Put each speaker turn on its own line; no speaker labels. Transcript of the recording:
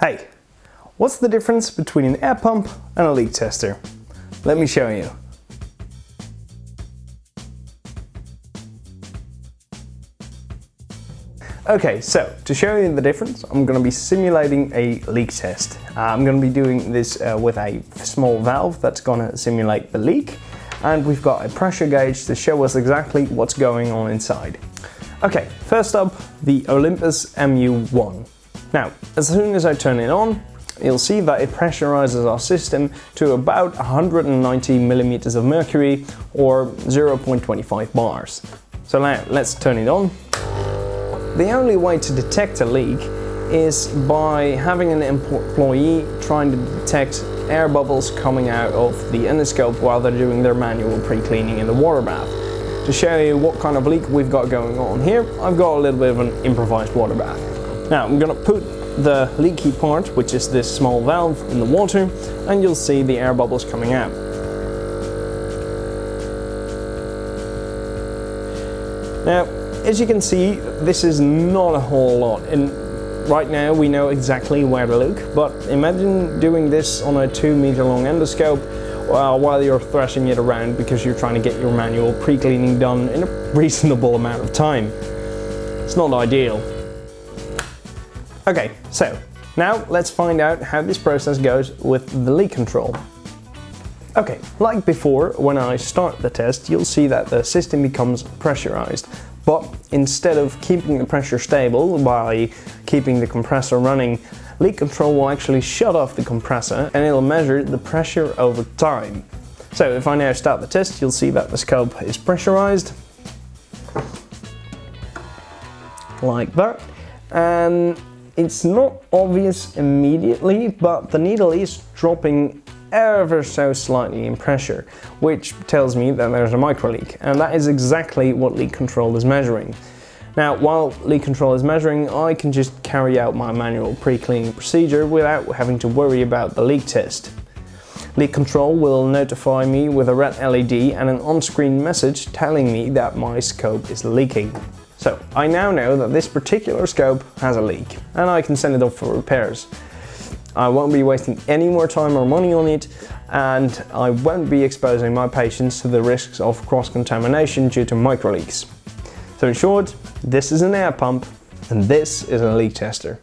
Hey, what's the difference between an air pump and a leak tester? Let me show you. Okay, so to show you the difference, I'm going to be simulating a leak test. I'm going to be doing this with a small valve that's going to simulate the leak, and we've got a pressure gauge to show us exactly what's going on inside. Okay, first up, the Olympus MU-1. Now, as soon as I turn it on, you'll see that it pressurizes our system to about 190 millimeters of mercury, or 0.25 bars. So now let's turn it on. The only way to detect a leak is by having an employee trying to detect air bubbles coming out of the endoscope while they're doing their manual pre-cleaning in the water bath. To show you what kind of leak we've got going on here, I've got a little bit of an improvised water bath. Now I'm going to put the leaky part, which is this small valve, in the water, and you'll see the air bubbles coming out. Now, as you can see, this is not a whole lot, and right now we know exactly where to look, but imagine doing this on a 2-meter long endoscope while you're thrashing it around because you're trying to get your manual pre-cleaning done in a reasonable amount of time. It's not ideal. Okay, so now let's find out how this process goes with the leak control. Okay, like before, when I start the test, you'll see that the system becomes pressurized. But instead of keeping the pressure stable by keeping the compressor running, Leakcontrol will actually shut off the compressor and it'll measure the pressure over time. So if I now start the test, you'll see that the scope is pressurized, like that, and it's not obvious immediately, but the needle is dropping ever so slightly in pressure, which tells me that there's a micro leak, and that is exactly what Leakcontrol is measuring. Now, while Leakcontrol is measuring, I can just carry out my manual pre-cleaning procedure without having to worry about the leak test. Leakcontrol will notify me with a red LED and an on-screen message telling me that my scope is leaking. So I now know that this particular scope has a leak, and I can send it off for repairs. I won't be wasting any more time or money on it, and I won't be exposing my patients to the risks of cross-contamination due to micro leaks. So in short, this is an air pump and this is a leak tester.